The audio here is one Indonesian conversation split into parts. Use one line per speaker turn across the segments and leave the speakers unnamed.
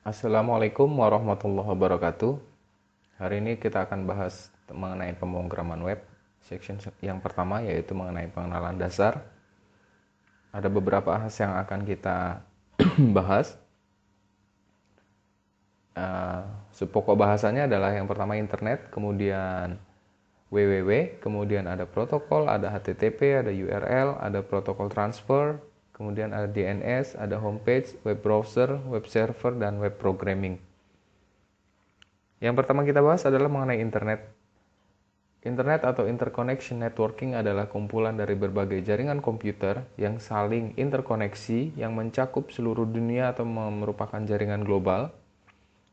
Assalamualaikum warahmatullahi wabarakatuh. Hari ini kita akan bahas mengenai pemrograman web. Section yang pertama yaitu mengenai pengenalan dasar. Ada beberapa bahas yang akan kita bahas. Pokok bahasanya adalah yang pertama internet, kemudian www, kemudian ada protokol, ada HTTP, ada URL, ada protokol transfer, kemudian ada DNS, ada homepage, web browser, web server, dan web programming. Yang pertama kita bahas adalah mengenai internet. Internet atau interconnection networking adalah kumpulan dari berbagai jaringan komputer yang saling interkoneksi yang mencakup seluruh dunia atau merupakan jaringan global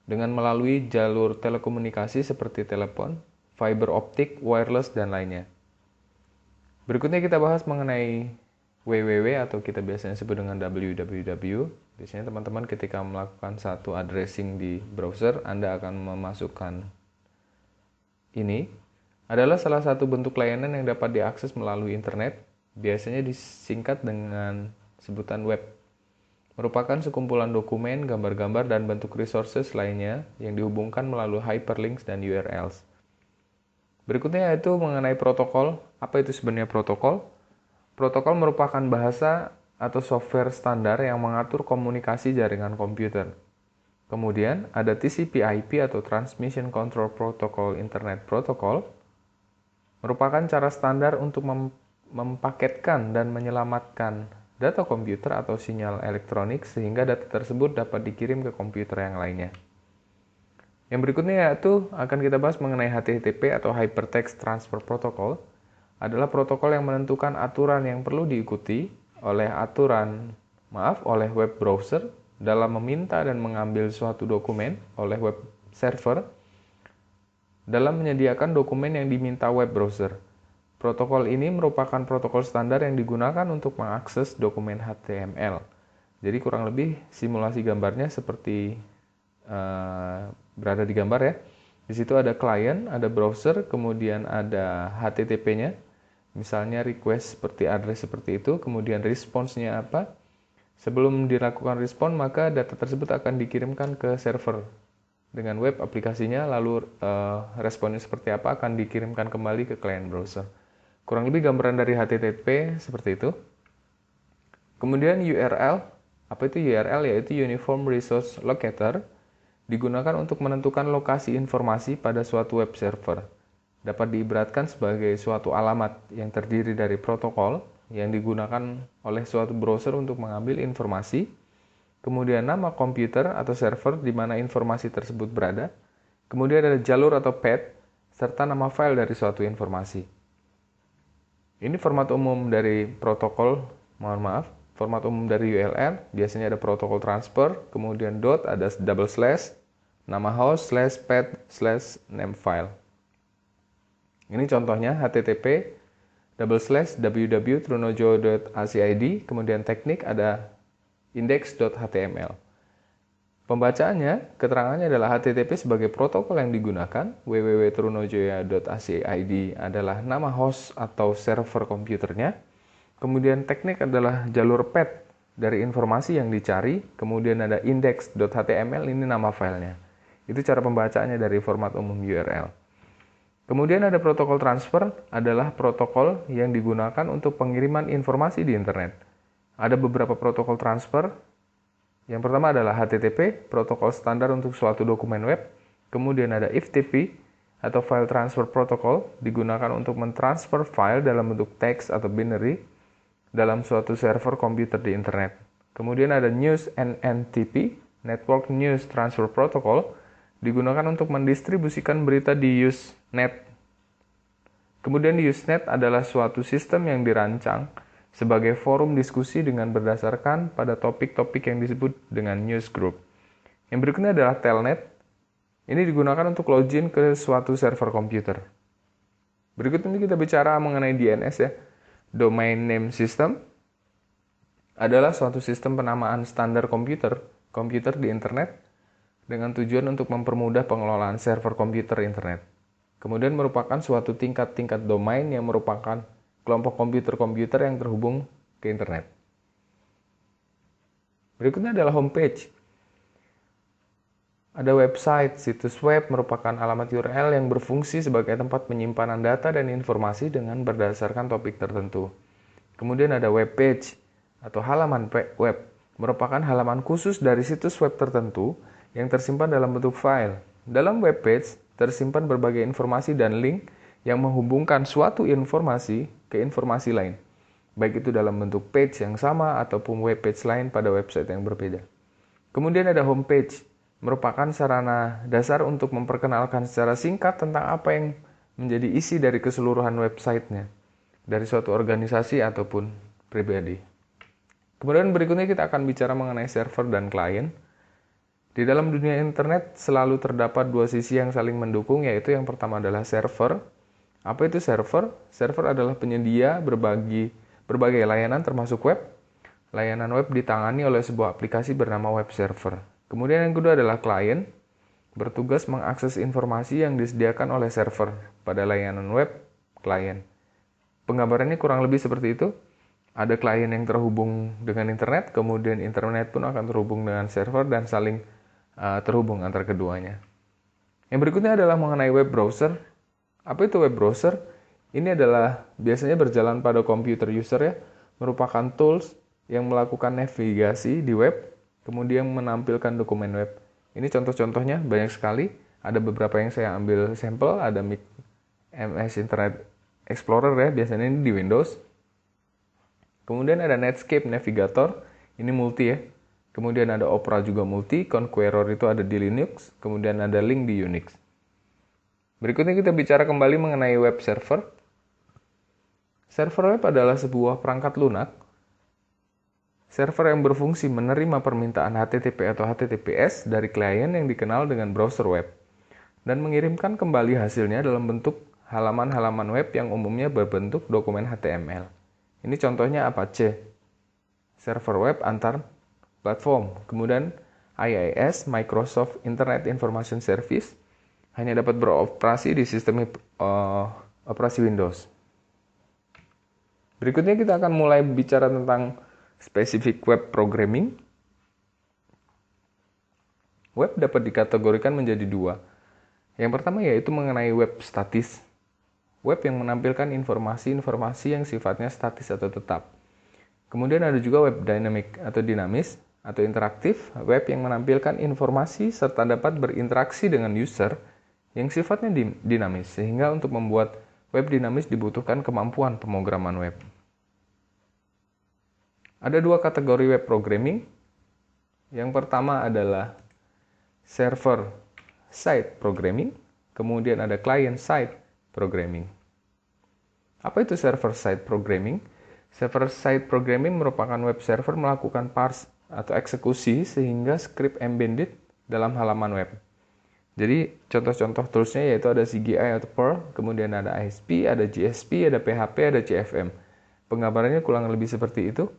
dengan melalui jalur telekomunikasi seperti telepon, fiber optik, wireless, dan lainnya. Berikutnya kita bahas mengenai www atau kita biasanya sebut dengan www. Biasanya teman-teman ketika melakukan satu addressing di browser, Anda akan memasukkan ini adalah salah satu bentuk layanan yang dapat diakses melalui internet, biasanya disingkat dengan sebutan web. Merupakan sekumpulan dokumen, gambar-gambar, dan bentuk resources lainnya yang dihubungkan melalui hyperlinks dan URLs. Berikutnya yaitu mengenai protokol. Apa itu sebenarnya protokol? Protokol merupakan bahasa atau software standar yang mengatur komunikasi jaringan komputer. Kemudian ada TCP/IP atau Transmission Control Protocol Internet Protocol, merupakan cara standar untuk mempaketkan dan menyelamatkan data komputer atau sinyal elektronik sehingga data tersebut dapat dikirim ke komputer yang lainnya. Yang berikutnya yaitu akan kita bahas mengenai HTTP atau Hypertext Transfer Protocol, adalah protokol yang menentukan aturan yang perlu diikuti oleh web browser dalam meminta dan mengambil suatu dokumen oleh web server dalam menyediakan dokumen yang diminta web browser. Protokol ini merupakan protokol standar yang digunakan untuk mengakses dokumen HTML. Jadi kurang lebih simulasi gambarnya seperti berada di gambar ya. Di situ ada klien, ada browser, kemudian ada HTTP-nya. Misalnya request seperti address seperti itu, kemudian responsnya apa. Sebelum dilakukan respon, maka data tersebut akan dikirimkan ke server dengan web aplikasinya, lalu responnya seperti apa akan dikirimkan kembali ke klien browser. Kurang lebih gambaran dari HTTP seperti itu. Kemudian URL, apa itu URL? Yaitu Uniform Resource Locator, digunakan untuk menentukan lokasi informasi pada suatu web server. Dapat diibaratkan sebagai suatu alamat yang terdiri dari protokol yang digunakan oleh suatu browser untuk mengambil informasi, kemudian nama komputer atau server di mana informasi tersebut berada, kemudian ada jalur atau path, serta nama file dari suatu informasi. Ini format umum dari protokol, format umum dari URL, biasanya ada protokol transfer, kemudian dot, ada double slash, nama host, slash path, slash name file. Ini contohnya HTTP //www.trunojo.acid, kemudian teknik ada index.html. Pembacaannya, keterangannya adalah HTTP sebagai protokol yang digunakan, www.trunojoya.acid adalah nama host atau server komputernya, kemudian teknik adalah jalur path dari informasi yang dicari, kemudian ada index.html, ini nama filenya. Itu cara pembacaannya dari format umum URL. Kemudian ada protokol transfer, adalah protokol yang digunakan untuk pengiriman informasi di internet. Ada beberapa protokol transfer. Yang pertama adalah HTTP, protokol standar untuk suatu dokumen web. Kemudian ada FTP atau File Transfer Protocol, digunakan untuk mentransfer file dalam bentuk teks atau binary dalam suatu server komputer di internet. Kemudian ada News NNTP, Network News Transfer Protocol, digunakan untuk mendistribusikan berita di Usenet. Kemudian di Usenet adalah suatu sistem yang dirancang sebagai forum diskusi dengan berdasarkan pada topik-topik yang disebut dengan newsgroup. Yang berikutnya adalah Telnet. Ini digunakan untuk login ke suatu server komputer. Berikut ini kita bicara mengenai DNS ya. Domain Name System adalah suatu sistem penamaan standar komputer di internet dengan tujuan untuk mempermudah pengelolaan server komputer internet. Kemudian merupakan suatu tingkat-tingkat domain yang merupakan kelompok komputer-komputer yang terhubung ke internet. Berikutnya adalah homepage. Ada website, situs web merupakan alamat URL yang berfungsi sebagai tempat penyimpanan data dan informasi dengan berdasarkan topik tertentu. Kemudian ada web page atau halaman web, merupakan halaman khusus dari situs web tertentu yang tersimpan dalam bentuk file. Dalam web page tersimpan berbagai informasi dan link yang menghubungkan suatu informasi ke informasi lain, baik itu dalam bentuk page yang sama ataupun web page lain pada website yang berbeda. Kemudian ada homepage, merupakan sarana dasar untuk memperkenalkan secara singkat tentang apa yang menjadi isi dari keseluruhan websitenya, dari suatu organisasi ataupun pribadi. Kemudian berikutnya kita akan bicara mengenai server dan klien. Di dalam dunia internet selalu terdapat dua sisi yang saling mendukung, yaitu yang pertama adalah server. Apa itu server? Server adalah penyedia berbagai layanan termasuk web. Layanan web ditangani oleh sebuah aplikasi bernama web server. Kemudian yang kedua adalah klien, bertugas mengakses informasi yang disediakan oleh server pada layanan web klien. Penggambarannya kurang lebih seperti itu. Ada klien yang terhubung dengan internet, kemudian internet pun akan terhubung dengan server dan saling terhubung antar keduanya. Yang berikutnya adalah mengenai web browser. Apa itu web browser? Ini adalah biasanya berjalan pada komputer user ya, merupakan tools yang melakukan navigasi di web, kemudian menampilkan dokumen web. Ini contoh-contohnya banyak sekali. Ada beberapa yang saya ambil sampel, ada MS Internet Explorer ya, biasanya ini di Windows. Kemudian ada Netscape Navigator, ini multi ya. Kemudian ada Opera juga multi, Conqueror itu ada di Linux, kemudian ada Link di Unix. Berikutnya kita bicara kembali mengenai web server. Server web adalah sebuah perangkat lunak server yang berfungsi menerima permintaan HTTP atau HTTPS dari klien yang dikenal dengan browser web dan mengirimkan kembali hasilnya dalam bentuk halaman-halaman web yang umumnya berbentuk dokumen HTML. Ini contohnya Apache, server web antar platform. Kemudian IIS, Microsoft Internet Information Service, hanya dapat beroperasi di sistem operasi Windows. Berikutnya kita akan mulai bicara tentang spesifik web programming. Web dapat dikategorikan menjadi dua. Yang pertama yaitu mengenai web statis. Web yang menampilkan informasi-informasi yang sifatnya statis atau tetap. Kemudian ada juga web dynamic atau dinamis atau interaktif, web yang menampilkan informasi serta dapat berinteraksi dengan user yang sifatnya dinamis, sehingga untuk membuat web dinamis dibutuhkan kemampuan pemrograman web. Ada dua kategori web programming. Yang pertama adalah server-side programming, kemudian ada client-side programming. Apa itu server-side programming? Server-side programming merupakan web server melakukan parse atau eksekusi sehingga script embedded dalam halaman web. Jadi contoh-contoh toolsnya yaitu ada CGI atau Perl, kemudian ada ASP, ada GSP, ada PHP, ada CFM. Penggambarannya kurang lebih seperti itu.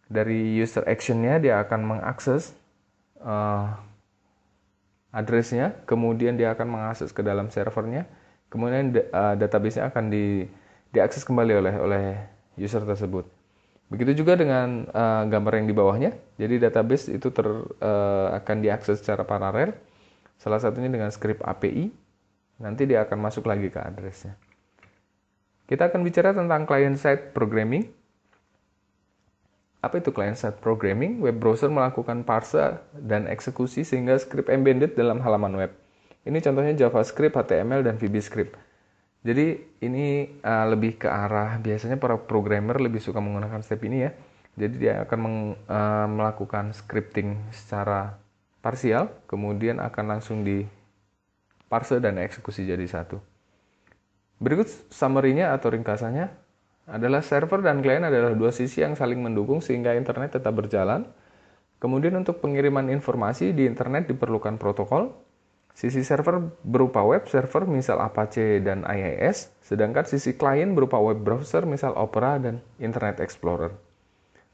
Dari user action-nya dia akan mengakses address-nya, kemudian dia akan mengakses ke dalam servernya, kemudian database-nya akan diakses kembali oleh user tersebut. Begitu juga dengan gambar yang di bawahnya. Jadi database itu akan diakses secara paralel. Salah satunya dengan script API. Nanti dia akan masuk lagi ke address-nya. Kita akan bicara tentang client-side programming. Apa itu client-side programming? Web browser melakukan parse dan eksekusi sehingga script embedded dalam halaman web. Ini contohnya JavaScript, HTML, dan VBScript. Jadi ini lebih ke arah, biasanya para programmer lebih suka menggunakan step ini ya. Jadi dia akan melakukan scripting secara parsial, kemudian akan langsung di parse dan eksekusi jadi satu. Berikut summary-nya atau ringkasannya adalah server dan klien adalah dua sisi yang saling mendukung sehingga internet tetap berjalan. Kemudian untuk pengiriman informasi di internet diperlukan protokol. Sisi server berupa web server misal Apache dan IIS, sedangkan sisi klien berupa web browser misal Opera dan Internet Explorer.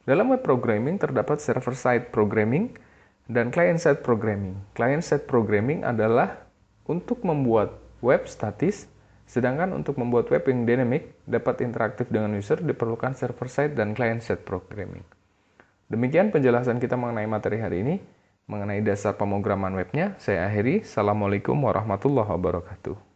Dalam web programming terdapat server-side programming dan client-side programming. Client-side programming adalah untuk membuat web statis, sedangkan untuk membuat web yang dynamic dapat interaktif dengan user diperlukan server-side dan client-side programming. Demikian penjelasan kita mengenai materi hari ini. mengenai dasar pemrograman webnya. Saya akhiri. Assalamualaikum warahmatullahi wabarakatuh.